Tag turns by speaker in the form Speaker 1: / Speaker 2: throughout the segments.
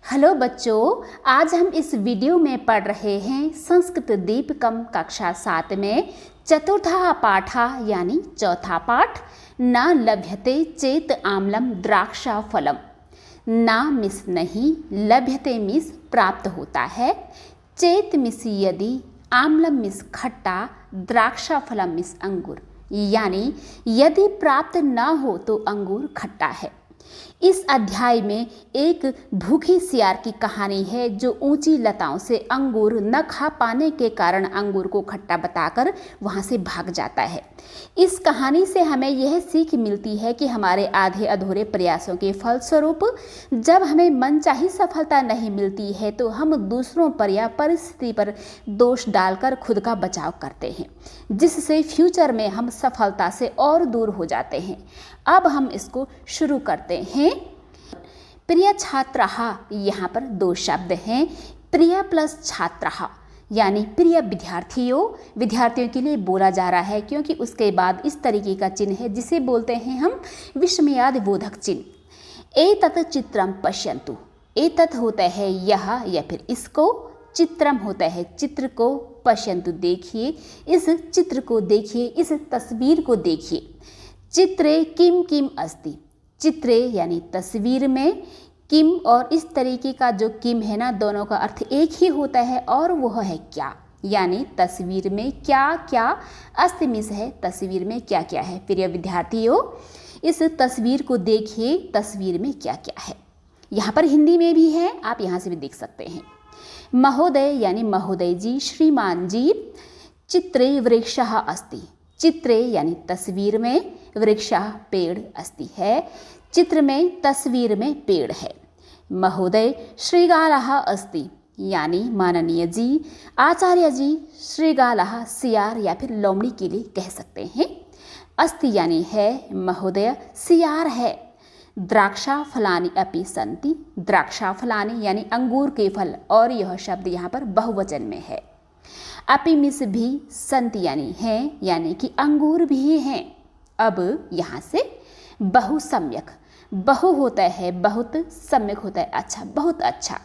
Speaker 1: Hello बच्चों, आज हम इस वीडियो में पढ़ रहे हैं संस्कृत दीपकम कक्षा 7 में चतुर्था पाठा यानी चौथा पाठ। न लभ्यते चेत आम्लम द्राक्षा फलम। ना मिस नहीं, लभ्यते मिस प्राप्त होता है, चेत मिस यदि, आम्लम मिस खट्टा, द्राक्षा फलम मिस अंगूर। यानी यदि प्राप्त न हो तो अंगूर खट्टा है। इस अध्याय में एक भूखी सियार की कहानी है जो ऊंची लताओं से अंगूर न खा पाने के कारण अंगूर को खट्टा बताकर वहां से भाग जाता है। इस कहानी से हमें यह सीख मिलती है कि हमारे आधे अधूरे प्रयासों के फलस्वरूप जब हमें मनचाही सफलता नहीं मिलती है तो हम दूसरों पर या परिस्थिति पर दोष डालकर खुद का बचाव करते हैं, जिससे फ्यूचर में हम सफलता से और दूर हो जाते हैं। अब हम इसको शुरू करते हैं। प्रिय छात्रहा, यहाँ पर दो शब्द हैं, प्रिय प्लस छात्रहा यानी प्रिय विद्यार्थियों के लिए बोला जा रहा है, क्योंकि उसके बाद इस तरीके का चिन्ह है जिसे बोलते हैं हम विस्मयादि बोधक चिन्ह। एतत् चित्रम पश्यन्तु, एतत् होता है यह या फिर इसको, चित्रम होता है चित्र को, पश्यन्तु देखिए, इस चित्र को देखिए, इस तस्वीर को देखिए। चित्रे किम किम अस्ति, चित्रे यानी तस्वीर में, किम और इस तरीके का जो किम है ना, दोनों का अर्थ एक ही होता है और वह है क्या, यानी तस्वीर में क्या क्या, अस्ति मिस है तस्वीर में क्या क्या है। प्रिय विद्यार्थियों, इस तस्वीर को देखिए, तस्वीर में क्या क्या है। यहाँ पर हिंदी में भी है, आप यहाँ से भी देख सकते हैं। महोदय यानी महोदय जी, श्रीमान जी। चित्रे वृक्षः अस्ति, चित्रे यानी तस्वीर में, वृक्षः पेड़, अस्ति है चित्र में, तस्वीर में पेड़ है। महोदय श्रीगालः अस्ति यानी माननीय जी, आचार्य जी। श्रीगालः सियार या फिर लोमड़ी के लिए कह सकते हैं। अस्ति यानी है, महोदय सियार है। द्राक्षा फलानि अपि सन्ति, द्राक्षा फलानि यानी अंगूर के फल, और यह शब्द यहाँ पर बहुवचन में है। अपि मिस भी, संति यानी है, यानी कि अंगूर भी हैं। अब यहाँ से बहु सम्यक, बहु होता है बहुत, सम्यक होता है अच्छा, बहुत अच्छा।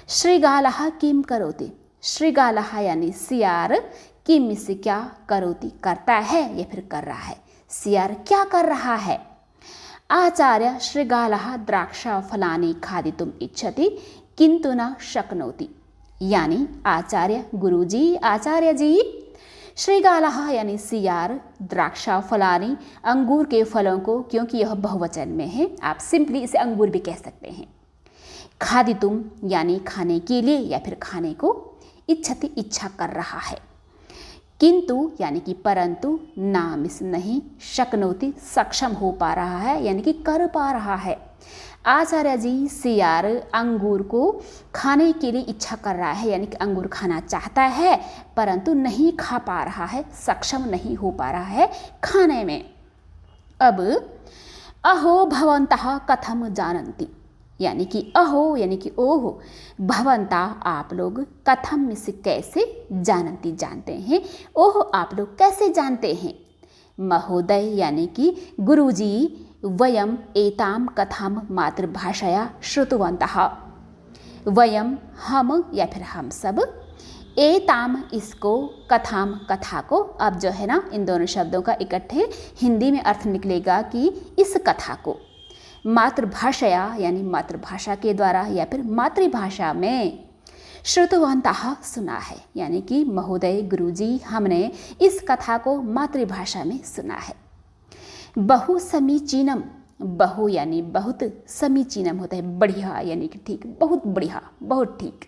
Speaker 1: श्रीगालः किम करोति, श्रीगालः यानी सियार, किम मिस क्या, करोति करता है या फिर कर रहा है, सियार क्या कर रहा है। आचार्य श्रीगालः द्राक्षा फलानि खादितुम इच्छति किंतु न शक्नोति, यानी आचार्य गुरुजी, आचार्य जी। श्रीगालः यानी सियार, द्राक्षा फलानी अंगूर के फलों को, क्योंकि यह बहुवचन में है आप सिंपली इसे अंगूर भी कह सकते हैं। खादितुम यानी खाने के लिए या फिर खाने को, इच्छति इच्छा कर रहा है। किंतु यानी कि परंतु, ना मिस नहीं, शक्नोति सक्षम हो पा रहा है यानी कि कर पा रहा है। आचार्य जी सियार अंगूर को खाने के लिए इच्छा कर रहा है, यानी कि अंगूर खाना चाहता है परंतु नहीं खा पा रहा है, सक्षम नहीं हो पा रहा है खाने में। अब अहो भवन्तः कथम जानन्ति, यानी कि अहो यानी कि ओहो, भवंता आप लोग, कथम मिस कैसे, जानन्ति जानते हैं, ओहो आप लोग कैसे जानते हैं। महोदय यानी कि गुरुजी, वयम एताम कथाम मातृभाषया श्रुतवन्तः, वयम हम या फिर हम सब, एताम इसको, कथाम कथा को। अब जो है ना, इन दोनों शब्दों का इकट्ठे हिंदी में अर्थ निकलेगा कि इस कथा को, मातृभाषया यानी मातृभाषा के द्वारा या फिर मातृभाषा में, श्रुतवन्तः सुना है, यानी कि महोदय गुरुजी हमने इस कथा को मातृभाषा में सुना है। बहु समीचीनम, बहु यानी बहुत, समीचीनम होता है बढ़िया यानी कि ठीक, बहुत बढ़िया, बहुत ठीक।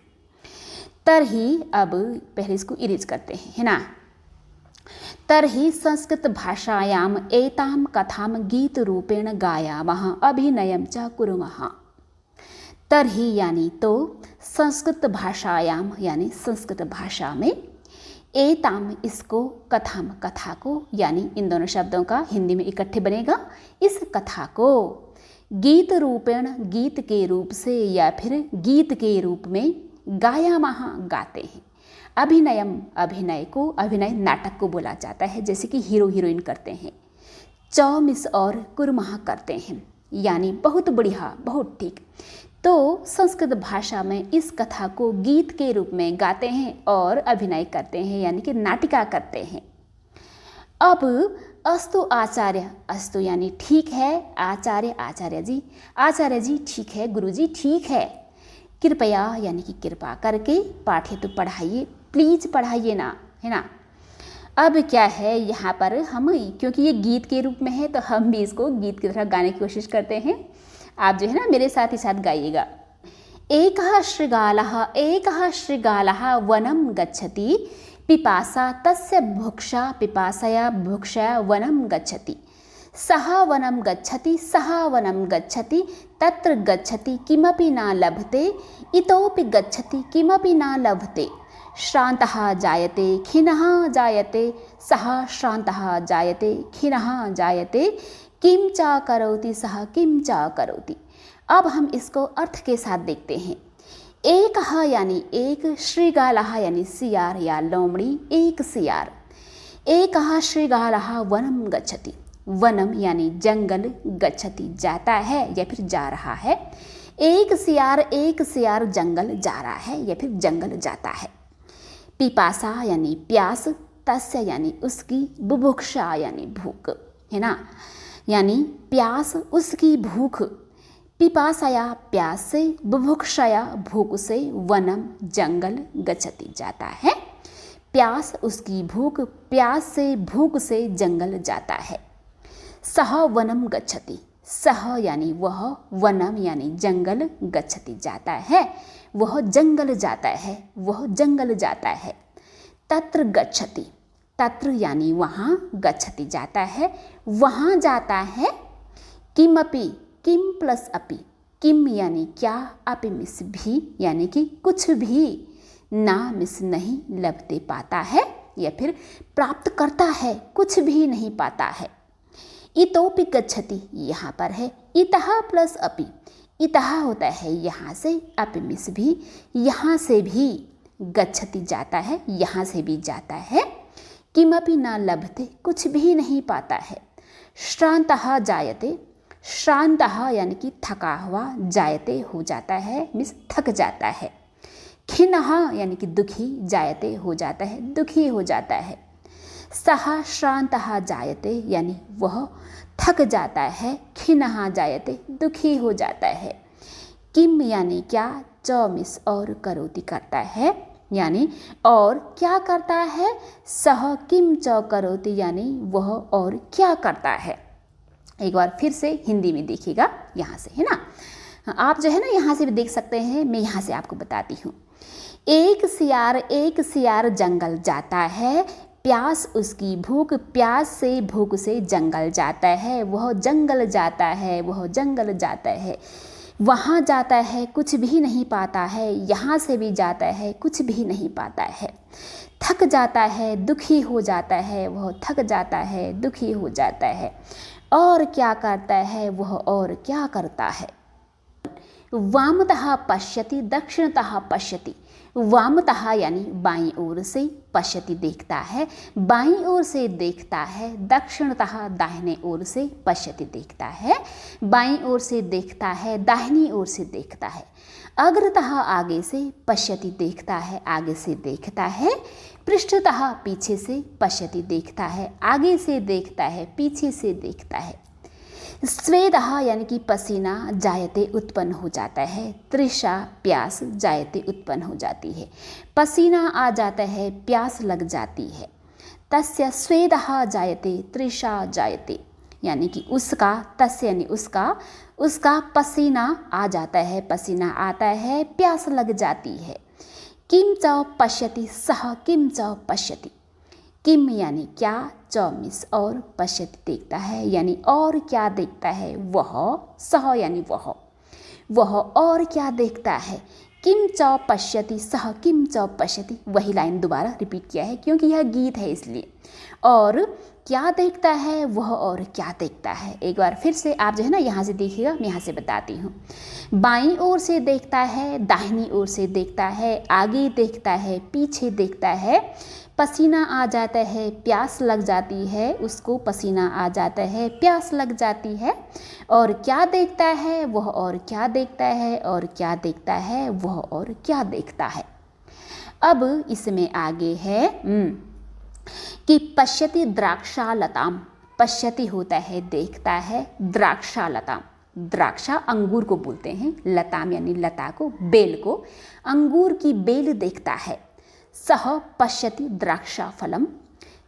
Speaker 1: तरही, अब पहले इसको इरेज करते हैं, है ना। तरही संस्कृत भाषायाम एताम कथाम गीत रूपेण गायामः अभिनयम च कुर्मः। तरही यानी तो, संस्कृत भाषायाम यानी संस्कृत भाषा में, एताम इसको, कथाम कथा को, यानी इन दोनों शब्दों का हिंदी में इकट्ठे बनेगा, इस कथा को गीत रूपेण गीत के रूप से या फिर गीत के रूप में, गायामः गाते हैं। अभिनयम अभिनय को, अभिनय नाटक को बोला जाता है, जैसे कि हीरो हीरोइन करते हैं। चौमिस और कुर्मः करते हैं, यानी बहुत बढ़िया, बहुत ठीक। तो संस्कृत भाषा में इस कथा को गीत के रूप में गाते हैं और अभिनय करते हैं, यानी कि नाटिका करते हैं। अब अस्तु आचार्य, अस्तु यानी ठीक है, आचार्य आचार्य जी ठीक है, गुरुजी ठीक है, कृपया यानी कि कृपा करके, पाठ्य तो पढ़ाइए, प्लीज पढ़ाइए ना, है ना। अब क्या है यहाँ पर हम, क्योंकि ये गीत के रूप में है तो हम भी इसको गीत की तरह गाने की कोशिश करते हैं। आप जो है ना मेरे साथ ही साथ गाइएगा। एकः शृगालः वनं गच्छति, पिपासा तस्य भुक्षा पिपासया भुक्षया वनं गच्छति। सः वनं गच्छति तत्र गच्छति किमपि न लभते, इतोपि गच्छति किमपि न लभते। श्रान्तः जायते खिन्नः जायते, सः श्रान्तः जायते खिन्नः जायते, किं च करोति सः किं च करोति। अब हम इसको अर्थ के साथ देखते हैं। एकः यानी एक, शृगालः यानी सियार या लोमड़ी, एक सियार। एकः शृगालः वनं गच्छति, वनम यानी जंगल, गच्छति जाता है या फिर जा रहा है। एक सियार जंगल जा रहा है या फिर जंगल जाता है। पिपासा यानी प्यास, तस्य यानी उसकी, बुभुक्षा यानी भूख, है ना, यानी प्यास उसकी भूख। पिपासाया प्यास से, बुभुक्षया भूख से, वनम जंगल, गच्छति जाता है। प्यास उसकी भूख, प्यास से भूख से जंगल जाता है। सह वनम गच्छति, सह यानी वह, वनम यानी जंगल, गच्छति जाता है, वह जंगल जाता है, वह जंगल जाता है। तत्र गच्छति, तत्र यानी वहाँ, गच्छति जाता है, वहाँ जाता है। किमपि, किम प्लस अपि, किम यानी क्या, अपि मिस भी यानी कि कुछ भी, ना मिस नहीं, लभते पाता है या फिर प्राप्त करता है, कुछ भी नहीं पाता है। इतोपि गच्छति यहाँ पर है इतः प्लस अपि, इतः होता है यहाँ से, अपि मिस भी यहाँ से भी, गच्छति जाता है, यहाँ से भी जाता है। किमपि न लभते, कुछ भी नहीं पाता है। श्रान्तः जायते, श्रान्तः यानी कि थका हुआ, जायते हो जाता है, मिस थक जाता है। खिन्नः यानी कि दुखी, जायते हो जाता है, दुखी हो जाता है। सः श्रान्तः जायते यानी वह थक जाता है, खिन्नः जायते दुखी हो जाता है। किम यानी क्या, च मिस और, करोति करता है, यानी और क्या करता है। सह किम च करोति यानी वह और क्या करता है। एक बार फिर से हिंदी में देखिएगा यहाँ से, है ना। आप जो है ना यहाँ से भी देख सकते हैं, मैं यहाँ से आपको बताती हूँ। एक सियार जंगल जाता है, प्यास उसकी भूख, प्यास से भूख से जंगल जाता है, वह जंगल जाता है, वह जंगल जाता है। वहाँ जाता है, कुछ भी नहीं पाता है, यहाँ से भी जाता है, कुछ भी नहीं पाता है। थक जाता है, दुखी हो जाता है, वह थक जाता है, दुखी हो जाता है। और क्या करता है, वह और क्या करता है। वामतः पश्यति, दक्षिणतः पश्यति। वामतः यानी बाईं ओर से, पश्यति देखता है, बाईं ओर से देखता है। दक्षिणतः दाहिने ओर से, पश्यति देखता है, बाईं ओर से देखता है, दाहिनी ओर से देखता है। अग्रतः आगे से, पश्यति देखता है, आगे से देखता है। पृष्ठतः पीछे से, पश्यति देखता है, आगे से देखता है, पीछे से देखता है। स्वेदः यानी कि पसीना, जायते उत्पन्न हो जाता है। तृषा प्यास, जायते उत्पन्न हो जाती है। पसीना आ जाता है, प्यास लग जाती है। तस्य स्वेदः जायते, तृषा जायते यानी कि उसका, तस्य यानी उसका पसीना आ जाता है, पसीना आता है, प्यास लग जाती है। किम च पश्यति, सः किम च पश्यति। किम यानी क्या, च मिस और, पश्यति देखता है यानी और क्या देखता है वह। सह यानी वह और क्या देखता है। किम च पश्यति, सह किम च पश्यति, वही लाइन दोबारा रिपीट किया है क्योंकि यह गीत है इसलिए। और क्या देखता है वह और क्या देखता है। एक बार फिर से आप जो है ना यहाँ से देखिएगा, मैं यहाँ से बताती हूँ। बाईं ओर से देखता है, दाहिनी ओर से देखता है, आगे देखता है, पीछे देखता है, पसीना आ जाता है, प्यास लग जाती है, उसको पसीना आ जाता है, प्यास लग जाती है। और क्या देखता है वह, और क्या देखता है, और क्या देखता है वह, और क्या देखता है। अब इसमें आगे है कि पश्यति द्राक्षालताम। पश्यति होता है देखता है, द्राक्षालताम, द्राक्षा अंगूर को बोलते हैं, लताम यानी लता को, बेल को, अंगूर की बेल देखता है। सह पश्यति द्राक्षा फलम,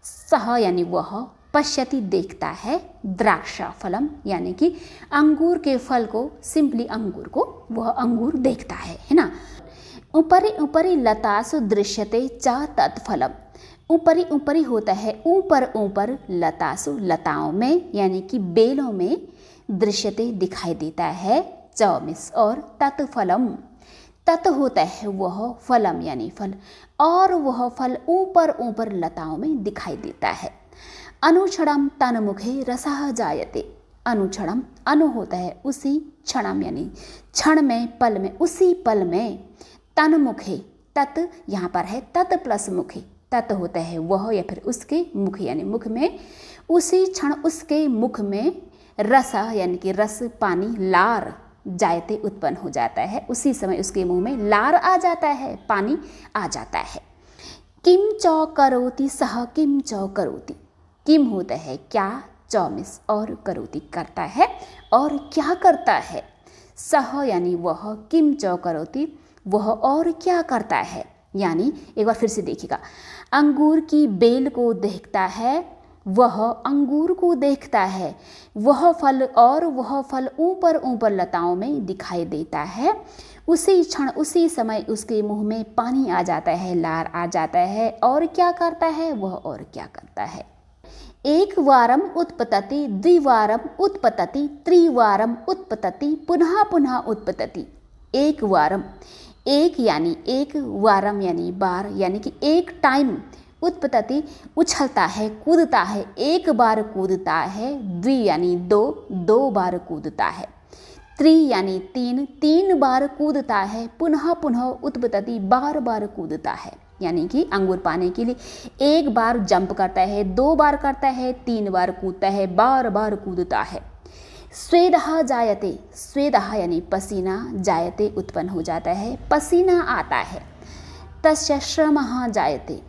Speaker 1: सह यानी वह, पश्यति देखता है, द्राक्षा फलम यानी कि अंगूर के फल को, सिंपली अंगूर को वह अंगूर देखता है ना। ऊपरी ऊपरी लतासु दृश्यते च तत्फलम। ऊपरी ऊपरी होता है ऊपर ऊपर, लतासु लताओं में यानी कि बेलों में, दृश्यते दिखाई देता है, च मिस और, तत्फलम, तत् होता है वह, फलम यानी फल, और वह फल ऊपर ऊपर लताओं में दिखाई देता है। अनुक्षणम तन्मुखे रसः जायते। अनुक्षणम, अनु होता है उसी, क्षणम यानी क्षण में, पल में, उसी पल में, तन्मुखे, तत् यहाँ पर है तत् प्लस मुखे, तत् होता है वह या फिर उसके, मुख यानी मुख में, उसी क्षण उसके मुख में, रस यानी कि रस, पानी, लार, जायते उत्पन्न हो जाता है, उसी समय उसके मुंह में लार आ जाता है, पानी आ जाता है। किम चौ करोति सह किम चौ करोति। किम होता है क्या, चौमिस और करोति करता है, और क्या करता है। सह यानी वह, किम चौ करोति वह और क्या करता है। यानी एक बार फिर से देखिएगा, अंगूर की बेल को देखता है, वह अंगूर को देखता है, वह फल और वह फल ऊपर ऊपर लताओं में दिखाई देता है, उसी क्षण उसी समय उसके मुंह में पानी आ जाता है, लार आ जाता है, और क्या करता है वह, और क्या करता है। एक वारम उत्पतति, द्विवारम उत्पतति, त्रिवारम उत्पतति, पुनः पुनः उत्पतति। एक वारम, एक यानी एक, वारम यानी बार, यानी कि एक टाइम, उत्पतति उछलता है, कूदता है, एक बार कूदता है, द्वि यानी दो, दो बार कूदता है, त्रि यानी तीन, तीन बार कूदता है, पुनः पुनः उत्पतति बार बार कूदता है, यानी कि अंगूर पाने के लिए एक बार जंप करता है, दो बार करता है, तीन बार कूदता है, बार बार कूदता है। स्वेदः जायते, स्वेदः यानी पसीना, जायते उत्पन्न हो जाता है, पसीना आता है। तस्य श्रमः जायते,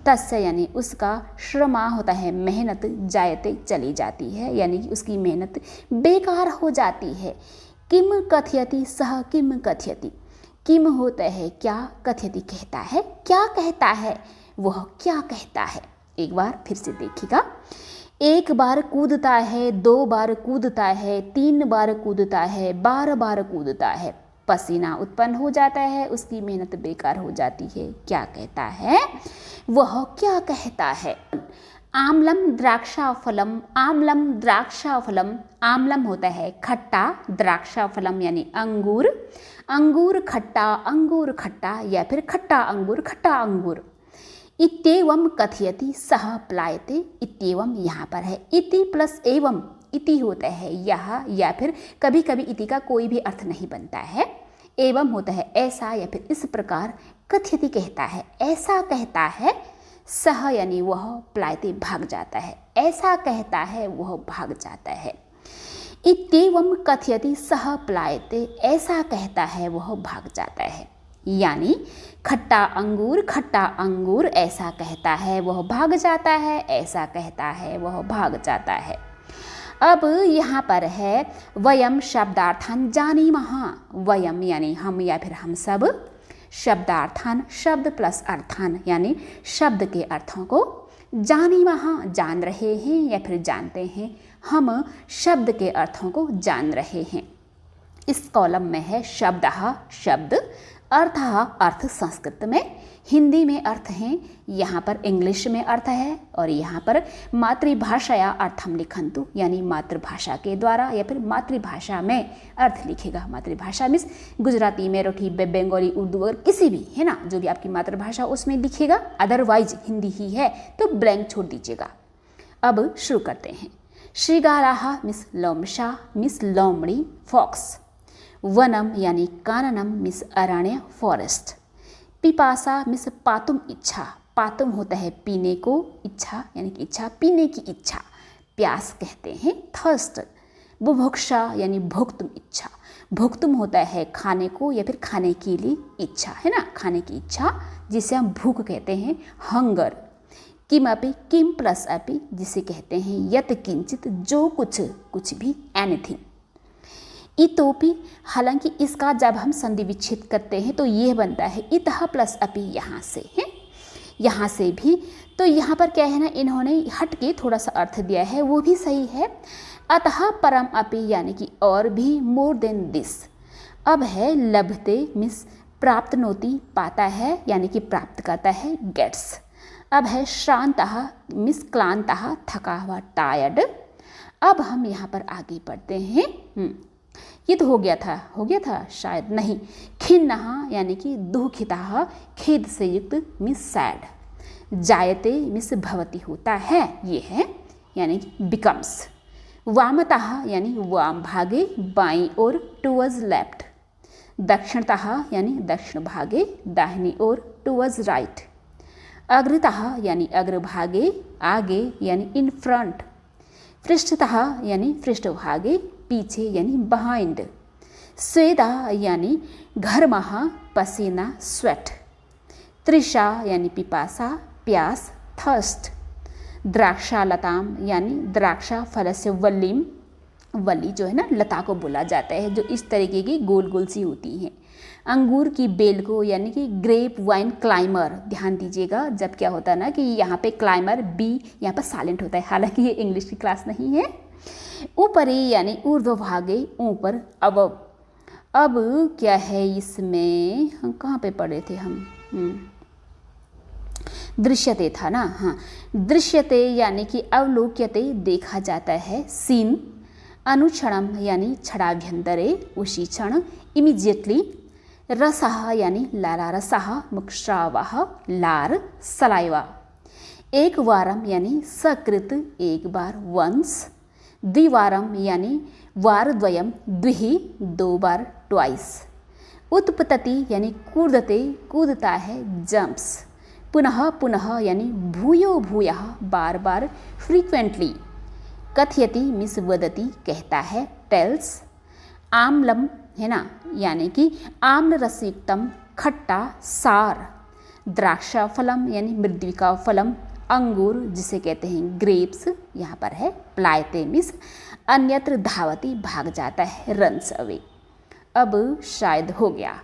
Speaker 1: तस्य यानी उसका, श्रमा होता है मेहनत, जायते चली जाती है, यानी कि उसकी मेहनत बेकार हो जाती है। किम कथयति सह किम कथयति। किम होता है क्या, कथयति कहता है, क्या कहता है, वह क्या कहता है। एक बार फिर से देखिएगा, एक बार कूदता है, दो बार कूदता है, तीन बार कूदता है, बार बार कूदता है, पसीना उत्पन्न हो जाता है, उसकी मेहनत बेकार हो जाती है। क्या कहता है, वह क्या कहता है। आम्लम द्राक्षाफलम, आम्लम द्राक्षाफलम, आम्लम होता है खट्टा, द्राक्षाफलम यानी अंगूर, अंगूर खट्टा, अंगूर खट्टा, या फिर खट्टा अंगूर, खट्टा अंगूर। इत्येवम कथयति सह प्लायते, इत्येवम यहाँ पर है इति प्लस एवं, इति होता है यह, या फिर कभी कभी इति का कोई भी अर्थ नहीं बनता है, एवं होता है ऐसा या फिर इस प्रकार, कथयति कहता है, ऐसा कहता है, सह यानी वह, प्लायते भाग जाता है, ऐसा कहता है वह भाग जाता है। इत्येवम कथयति सह प्लायते, ऐसा कहता है वह भाग जाता है, यानी खट्टा अंगूर ऐसा कहता है वह भाग जाता है, ऐसा कहता है वह भाग जाता है। अब यहाँ पर है वयम शब्दार्थान जानीमः, वयम यानी हम या फिर हम सब, शब्दार्थान शब्द प्लस अर्थान यानी शब्द के अर्थों को, जानीमः जान रहे हैं या फिर जानते हैं, हम शब्द के अर्थों को जान रहे हैं। इस कॉलम में है शब्दः शब्द, अर्थः अर्थ संस्कृत में, हिंदी में अर्थ हैं, यहाँ पर इंग्लिश में अर्थ है, और यहाँ पर मातृभाषया अर्थम लिखन्तु यानी मातृभाषा के द्वारा या फिर मातृभाषा में अर्थ लिखेगा। मातृभाषा मीन्स गुजराती, मेरठी, बंगाली, उर्दू और किसी भी, है ना, जो भी आपकी मातृभाषा उसमें लिखेगा, अदरवाइज हिंदी ही है तो ब्लैंक छोड़ दीजिएगा। अब शुरू करते हैं। श्रीगालाः मिस लोमशा मिस लोमड़ी, फॉक्स। वनम यानी काननम मिस अरण्य, फॉरेस्ट। पिपासा मिस पातुम इच्छा, पातुम होता है पीने को, इच्छा यानी कि इच्छा, पीने की इच्छा, प्यास कहते हैं थर्स्ट। बुभुक्षा यानी भोक्तुम, इच्छा, भोक्तुम होता है खाने को या फिर खाने के लिए इच्छा, है ना, खाने की इच्छा जिसे हम भूख कहते हैं, हंगर। किमपि, किम प्लस अपि जिसे कहते हैं यत किंचित, जो कुछ, कुछ भी, एनीथिंग। इतोपि, हालांकि इसका जब हम संधि विच्छेद करते हैं तो यह बनता है इतः प्लस अपि, यहाँ से है, यहाँ से भी। तो यहाँ पर क्या है ना, इन्होंने हट के थोड़ा सा अर्थ दिया है, वो भी सही है। अतः परम अपि यानी कि और भी, मोर देन दिस। अब है लभते मिस प्राप्तनोति, पाता है यानी कि प्राप्त करता है, गेट्स। अब है श्रांतः मिस क्लांतः, थका हुआ, टायर्ड। अब हम यहाँ पर आगे बढ़ते हैं। ये तो हो गया था शायद नहीं। खिन्नः यानी कि दुखितः, खेद से युक्त, मिस सैड। जायते मिस भवति होता है, ये है यानी कि बिकम्स। वामतः यानी वाम भागे, बाईं ओर, टुवर्ड्स लेफ्ट। दक्षिणतः यानी दक्षिण भागे, दाहिनी ओर, टुवर्ड्स राइट। अग्रतः यानी अग्रभागे, आगे यानी इन फ्रंट। पृष्ठतः यानी पृष्ठभागे, पीछे यानी बिहाइंड। स्वेदा यानी घर्मः, पसीना, स्वेट। तृषा यानी पिपासा, प्यास, थर्स्ट। द्राक्षालताम यानी द्राक्षा फल से वल्लीम, वल्ली जो है ना लता को बोला जाता है, जो इस तरीके की गोल गोल सी होती हैं। अंगूर की बेल को यानी कि ग्रेप वाइन क्लाइमर, ध्यान दीजिएगा जब क्या होता है ना कि यहाँ पे क्लाइमर बी यहाँ पर साइलेंट होता है, हालांकि ये इंग्लिश की क्लास नहीं है। ऊपरी यानी ऊर्ध्वभागे, ऊपर, अबव। अब क्या है इसमें, हम कहाँ पे पढ़े थे हम, दृश्यते था ना, हाँ। दृश्यते यानी कि अवलोक्यते, देखा जाता है, सीन। अनुक्षणम यानी क्षणाभ्यंतरे, उसी क्षण, इमीडिएटली। रसः यानी लाला रसः, मुक्षावः, लार, सलाइवा। एक वारम यानी सकृत, एक बार, वंस। द्विवारम यानी वारद्वयम, द्विहि, दो बार, ट्वाइस। उत्पतति यानी कूदते, कूदता है, जंप्स। पुनः पुनः यानी भूयो भूयः, बार बार, फ्रीक्वेंटली। कथयति मिस वदति, कहता है, टेल्स। आम्लम है ना, यानी कि आम्ल रसयुक्तम, खट्टा, सार। द्राक्षा फलम यानी मृद्विका फलम, अंगूर जिसे कहते हैं ग्रेप्स, यहाँ पर है प्लायते मिस। अन्यत्र धावती, भाग जाता है, रन्स अवे। अब शायद हो गया।